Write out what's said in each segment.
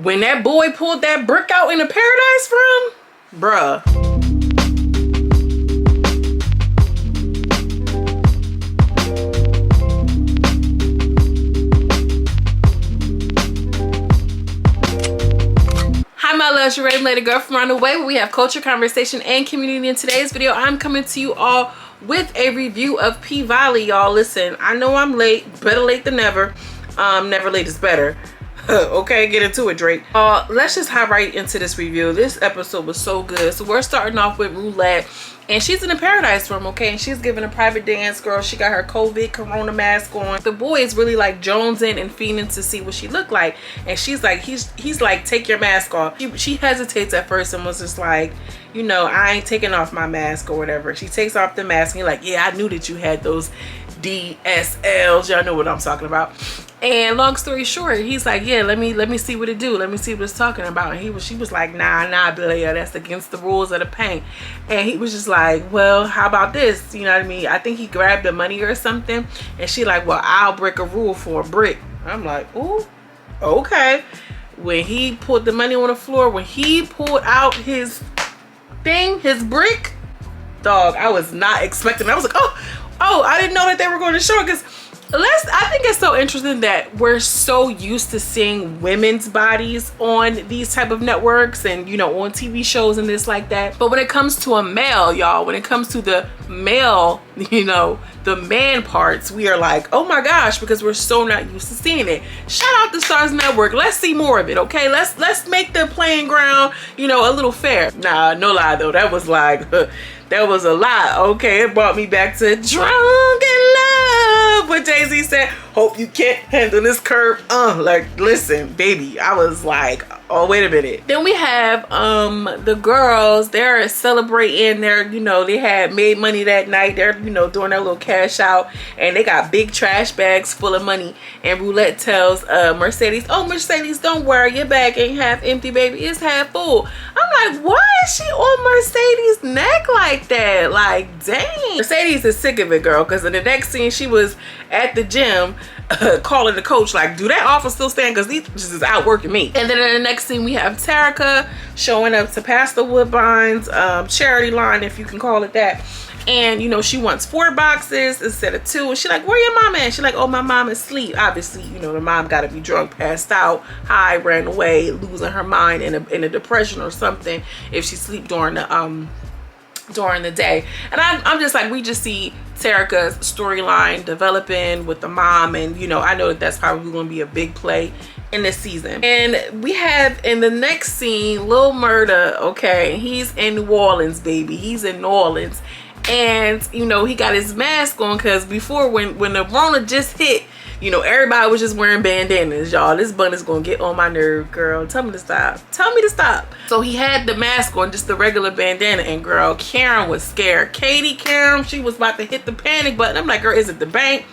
When that boy pulled that brick out in the Paradise from, bruh. Hi my loves, you ready to let a girl from around the way where we have culture, conversation, and community. In today's video, I'm coming to you all with a review of P-Valley, y'all. Listen, I know I'm late, better late than never. Never late is better. Okay, get into it, Drake. Let's just hop right into this review. This episode was so good. So we're starting off with Roulette, and she's in the Paradise room, okay, and she's giving a private dance. Girl, she got her COVID corona mask on. The boy is really like jonesing and fiending to see what she looked like, and she's like, he's like, take your mask off. She hesitates at first and was just like, you know, I ain't taking off my mask or whatever. She takes off the mask and you're like, yeah, I knew that you had those DSLs. Y'all know what I'm talking about. And long story short, he's like, yeah, let me see what it do. Let me see what it's talking about. And she was like, nah, Blair, that's against the rules of the paint. And he was just like, well, how about this? You know what I mean? I think he grabbed the money or something. And she like, well, I'll break a rule for a brick. I'm like, ooh, okay. When he put the money on the floor, when he pulled out his thing, his brick, dog, I was not expecting. I was like, oh, I didn't know that they were going to show it. Because I think it's so interesting that we're so used to seeing women's bodies on these type of networks and, you know, on TV shows and this like that. But when it comes to a male, y'all, when it comes to the male, you know, the man parts, we are like, oh my gosh, because we're so not used to seeing it. Shout out to Starz Network. Let's see more of it, okay? Let's make the playing ground, you know, a little fair. Nah, no lie though. That was like, that was a lot, okay? It brought me back to Drunk in Love. What Jay-Z said, hope you can't handle this curve. Like, listen, baby, I was like, oh, wait a minute. Then we have the girls. They're celebrating their, you know, they had made money that night. They're, you know, doing their little cash out, and they got big trash bags full of money. And Roulette tells Mercedes, oh, Mercedes, don't worry, your bag ain't half empty, baby, it's half full. I'm like, why is she on Mercedes' neck like that? Like, dang. Mercedes is sick of it, girl, because in the next scene she was at the gym calling the coach like, do that offer still stand, because these just is out working me. And then in the next scene we have Tarika showing up to Pastor Woodbine's charity line, if you can call it that. And you know, she wants 4 boxes instead of 2. And she like, where your mom at? She like, oh, my mom is asleep. Obviously, you know, the mom got to be drunk, passed out, high, ran away, losing her mind in a depression or something if she sleep during the day. And I'm just like, we just see Tarika's storyline developing with the mom, and you know, I know that that's probably going to be a big play in this season. And we have in the next scene Lil Murda, okay, he's in New Orleans, baby, he's in New Orleans. And you know, he got his mask on because before, when the Rona just hit, you know, everybody was just wearing bandanas, y'all. This bun is gonna get on my nerve, girl. Tell me to stop. Tell me to stop. So he had the mask on, just the regular bandana, and girl, Karen was scared. Karen, she was about to hit the panic button. I'm like, girl, is it the bank?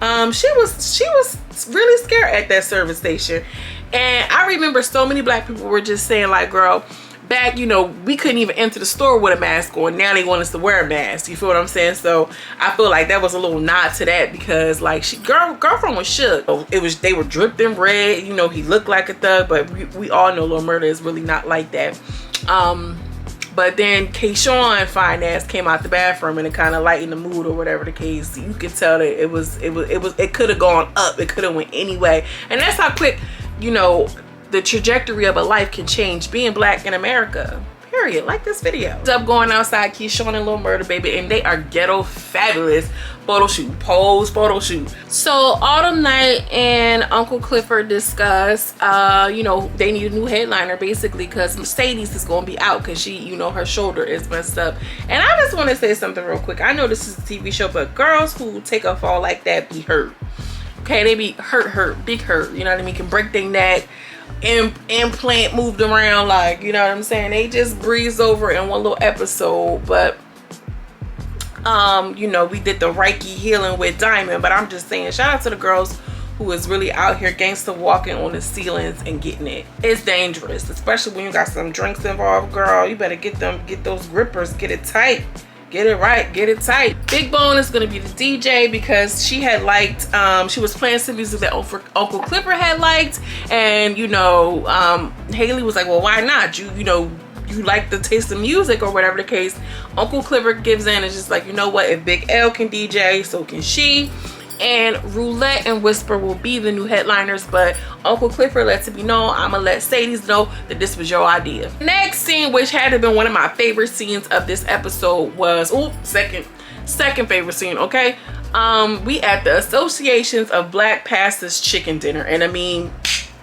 She was really scared at that service station. And I remember so many black people were just saying like, girl, back, you know, we couldn't even enter the store with a mask on. Now they want us to wear a mask. You feel what I'm saying? So I feel like that was a little nod to that, because like girlfriend was shook. They were dripped in red. You know, he looked like a thug, but we all know Lil Murda is really not like that. But then Kayshawn fine ass came out the bathroom and it kind of lightened the mood or whatever the case. You could tell that it could have gone up. It could have went anyway. And that's how quick, you know, the trajectory of a life can change being black in America, period. Like this video. Up going outside, Keyshawn and Lil Murda, baby, and they are ghetto fabulous. Photo shoot, pose, photo shoot. So Autumn Night and Uncle Clifford discuss, you know, they need a new headliner basically, because Mercedes is gonna be out because she, you know, her shoulder is messed up. And I just want to say something real quick. I know this is a TV show, but girls who take a fall like that be hurt. Okay, they be hurt, big hurt. You know what I mean? Can break their neck. Implant moved around, like, you know what I'm saying? They just breezed over in one little episode. But you know, we did the Reiki healing with Diamond. But I'm just saying, shout out to the girls who is really out here gangster walking on the ceilings and getting it. It's dangerous, especially when you got some drinks involved, girl. You better get those grippers, get it tight. Get it right, get it tight. Big Bone is gonna be the DJ because she had liked, she was playing some music that Uncle Clifford had liked, and you know, Haley was like, well, why not? You know, you like the taste of music or whatever the case. Uncle Clifford gives in and is just like, you know what, if Big L can DJ, so can she. And Roulette and Whisper will be the new headliners, but Uncle Clifford lets it be known, I'ma let Sadie's know that this was your idea. Next scene, which had to have been one of my favorite scenes of this episode, was second favorite scene, okay? We at the Associations of Black Pastors chicken dinner, and I mean,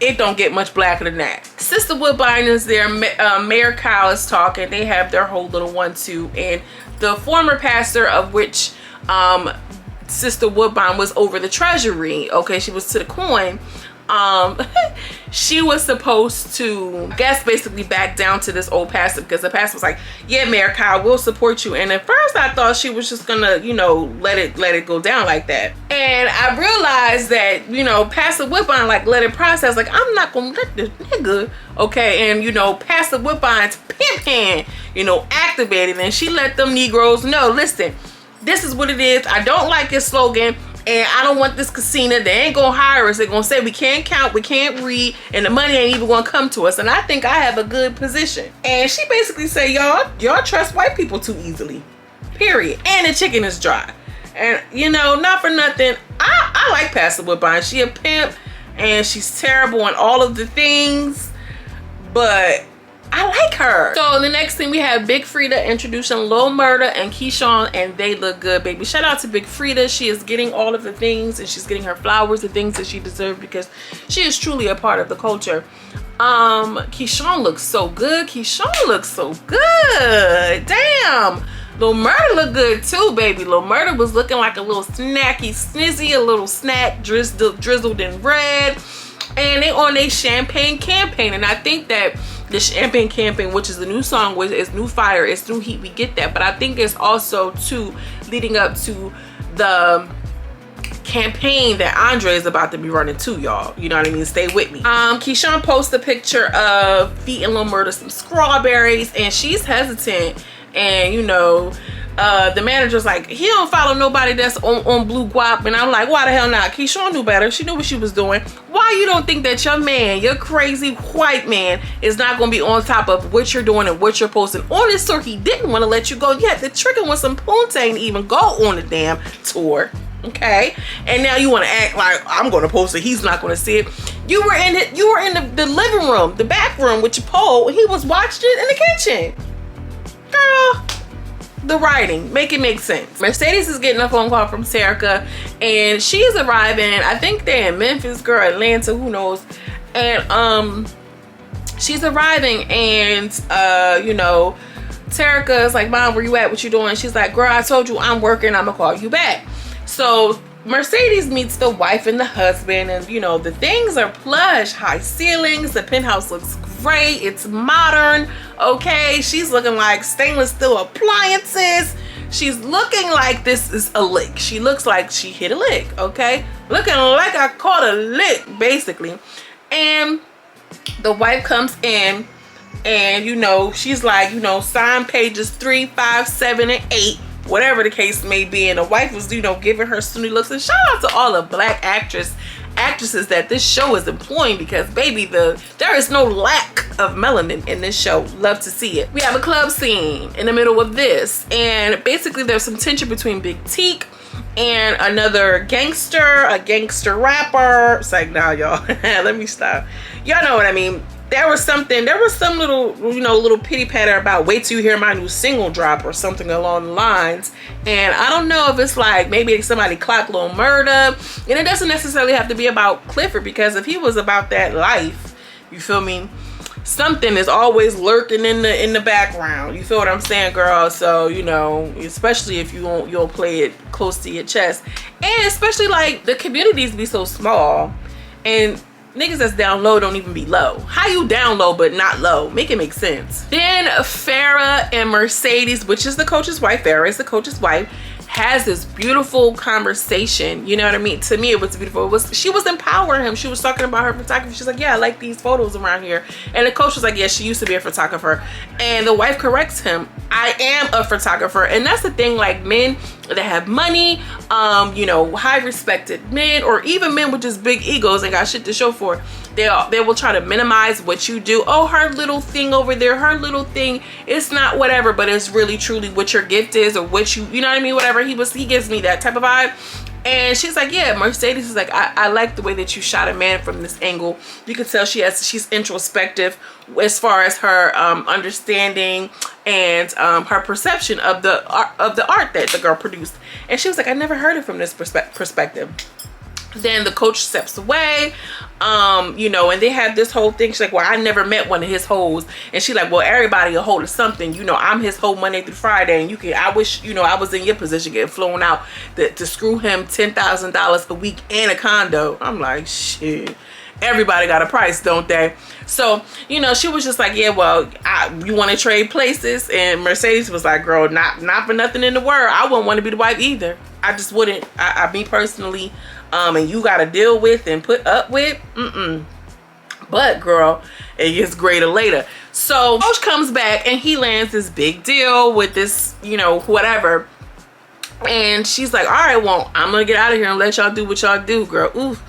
it don't get much blacker than that. Sister Woodbine is there, Mayor Kyle is talking, they have their whole little 1-2, and the former pastor of which Sister Woodbine was over the treasury, okay, she was to the coin. She was supposed to, I guess, basically back down to this old pastor, because the pastor was like, yeah, Mayor Kyle, we'll support you. And at first I thought she was just gonna, you know, let it go down like that. And I realized that, you know, Pastor Woodbine like let it process, like, I'm not gonna let this nigga, okay. And you know, Pastor Woodbine's pimp hand, you know, activated, and she let them Negroes know, listen, this is what it is. I don't like his slogan, and I don't want this casino. They ain't gonna hire us. They're gonna say we can't count, we can't read, and the money ain't even gonna come to us. And I think I have a good position. And she basically said, y'all trust white people too easily, period. And the chicken is dry. And you know, not for nothing, I like Pastor Woodbine. She a pimp, and she's terrible in all of the things, but I like her. So the next thing, we have Big Frida introducing Lil Murda and Keyshawn, and they look good, baby. Shout out to Big Frida. She is getting all of the things, and she's getting her flowers, the things that she deserves, because she is truly a part of the culture. Keyshawn looks so good. Keyshawn looks so good. Damn. Lil Murda look good too, baby. Lil Murda was looking like a little snacky snizzy, a little snack drizzled in red. And they on a champagne campaign, and I think that the champagne campaign, which is the new song, which is new fire, it's new heat, we get that, but I think it's also too leading up to the campaign that Andre is about to be running too, y'all. You know what I mean? Stay with me. Keyshawn posts a picture of feeding Lil Murda some strawberries, and she's hesitant, and you know, the manager's like, he don't follow nobody that's on Blue Guap. And I'm like, why the hell not? Keyshawn knew better. She knew what she was doing. Why you don't think that your man, your crazy white man, is not gonna be on top of what you're doing and what you're posting on this tour? He didn't want to let you go. You had to trick him with some poontang to even go on the damn tour, okay? And now you want to act like I'm gonna post it, he's not gonna see it. You were in the living room, the back room with your pole, and he was watching it in the kitchen. Girl, the writing, make it make sense. Mercedes is getting a phone call from Tarika, and she's arriving. I think they're in Memphis, girl, Atlanta, who knows. And she's arriving, and you know, Tarika is like, Mom, where you at? What you doing? She's like, girl, I told you I'm working, I'm gonna call you back. So Mercedes meets the wife and the husband, and you know, the things are plush, high ceilings, the penthouse looks great, it's modern, okay? She's looking like stainless steel appliances. She's looking like this is a lick. She looks like she hit a lick, okay? Looking like I caught a lick, basically. And the wife comes in, and you know, she's like, you know, sign pages 3, 5, 7, and 8, whatever the case may be. And the wife was, you know, giving her snooty looks. And shout out to all the black actresses that this show is employing, because baby, there is no lack of melanin in this show. Love to see it. We have a club scene in the middle of this, and basically there's some tension between Big Teak and another gangster, a gangster rapper. It's like, nah, y'all, let me stop. Y'all know what I mean. There was some little, you know, little pity patter about wait till you hear my new single drop or something along the lines. And I don't know if it's like maybe somebody clocked Lil Murda, and it doesn't necessarily have to be about Clifford, because if he was about that life, you feel me, something is always lurking in the background. You feel what I'm saying, girl? So, you know, especially if you'll play it close to your chest, and especially like the communities be so small, and niggas that's down low don't even be low. How you down low but not low? Make it make sense. Then Farrah and Mercedes, which is the coach's wife, Farrah is the coach's wife, has this beautiful conversation. You know what I mean? To me, it was beautiful. She was empowering him. She was talking about her photography. She's like, yeah, I like these photos around here. And the coach was like, yeah, she used to be a photographer. And the wife corrects him, I am a photographer. And that's the thing, like men that have money, you know, high respected men, or even men with just big egos and got shit to show for, they will try to minimize what you do. Oh, her little thing over there, her little thing, it's not whatever, but it's really truly what your gift is, or what you know what I mean, whatever. He gives me that type of vibe. And she's like, yeah, Mercedes is like, I like the way that you shot a man from this angle. You can tell she's introspective as far as her understanding and her perception of the art that the girl produced. And she was like, I never heard it from this perspective. Then the coach steps away, you know, and they have this whole thing. She's like, well, I never met one of his hoes. And she's like, well, everybody a hoe to something. You know, I'm his hoe Monday through Friday. And I wish, you know, I was in your position getting flown out to screw him $10,000 a week and a condo. I'm like, shit. Everybody got a price, don't they? So, you know, she was just like, yeah, well, you want to trade places? And Mercedes was like, girl, not for nothing in the world. I wouldn't want to be the wife either. I just wouldn't. Me personally, and you got to deal with and put up with. But girl, it gets greater later. So coach comes back and he lands this big deal with this, you know, whatever. And she's like, all right, well, I'm gonna get out of here and let y'all do what y'all do, girl. Oof.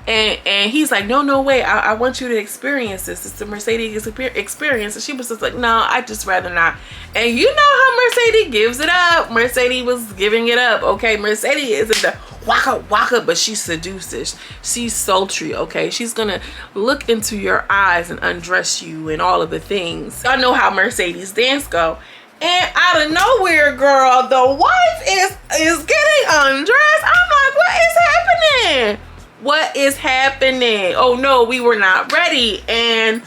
And he's like, no way, I want you to experience this. It's the Mercedes experience. And she was just like, no, I just rather not. And you know how Mercedes gives it up. Mercedes was giving it up, okay? Mercedes isn't the waka, but she seduces. She's sultry, okay? She's gonna look into your eyes and undress you and all of the things. Y'all know how Mercedes dance go. And out of nowhere, girl, the wife is getting undressed. I'm like, what is happening? What is happening? Oh no, we were not ready. And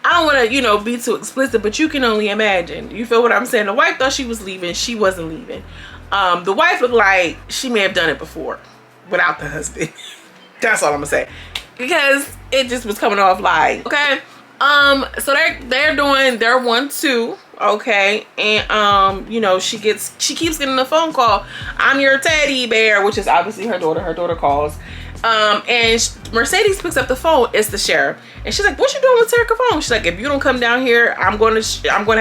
I don't want to, you know, be too explicit, but you can only imagine. You feel what I'm saying? The wife thought she was leaving. She wasn't leaving. The wife looked like she may have done it before without the husband. That's all I'm gonna say, because it just was coming off like, okay. So they're doing their 1-2, okay, and you know, she keeps getting a phone call. I'm your teddy bear, which is obviously her daughter. Her daughter calls. And Mercedes picks up the phone. It's the sheriff, and she's like, "What you doing with Tarika phone?" She's like, "If you don't come down here, I'm gonna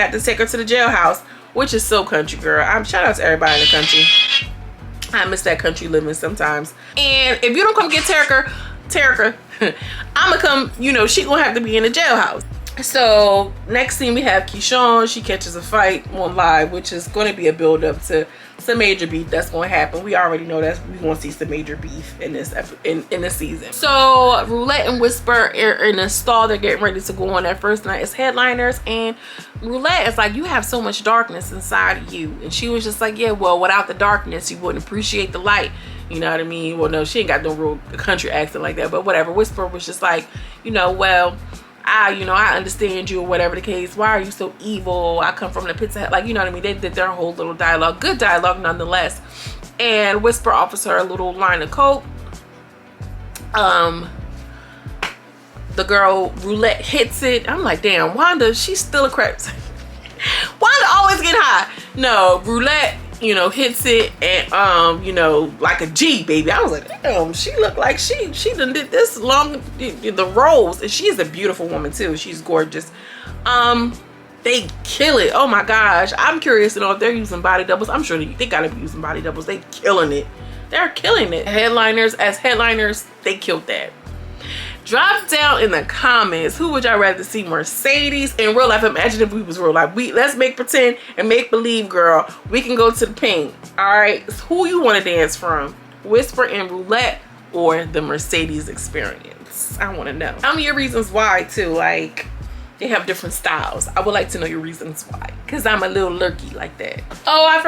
have to take her to the jailhouse," which is so country, girl. Shout out to everybody in the country. I miss that country living sometimes. And if you don't come get Tarika, I'm gonna come. You know, she gonna have to be in the jailhouse. So next scene we have Keyshawn. She catches a fight on live, which is going to be a build up to some major beef that's going to happen. We already know that we're going to see some major beef in this in this season. So Roulette and Whisper are in a stall. They're getting ready to go on that first night as headliners, and Roulette is like, you have so much darkness inside of you. And she was just like, yeah, well, without the darkness you wouldn't appreciate the light. You know what I mean? Well, no, she ain't got no real country accent like that, but whatever. Whisper was just like, you know, well, I understand you, or whatever the case. Why are you so evil? I come from the pits of hell. Like, you know what I mean? They did their whole little dialogue. Good dialogue nonetheless. And Whisper offers her a little line of coke. The girl Roulette hits it. I'm like, damn, Wanda, she's still a crap. Wanda always get high. No, Roulette, you know, hits it, and you know, like a G, baby. I was like, damn, she looked like she done did this long, the roles. And she is a beautiful woman too. She's gorgeous. They kill it. Oh my gosh, I'm curious to know if they're using body doubles. I'm sure they gotta be using body doubles. They killing it. They're killing it. Headliners, they killed that. Drop down in the comments, who would y'all rather see, Mercedes in real life? Imagine if we was real life. Let's make pretend and make believe, girl. We can go to the pink. All right, who you want to dance from? Whisper and Roulette or the Mercedes experience? I want to know. Tell me your reasons why too. Like, they have different styles. I would like to know your reasons why, because I'm a little lurky like that. Oh, I forgot.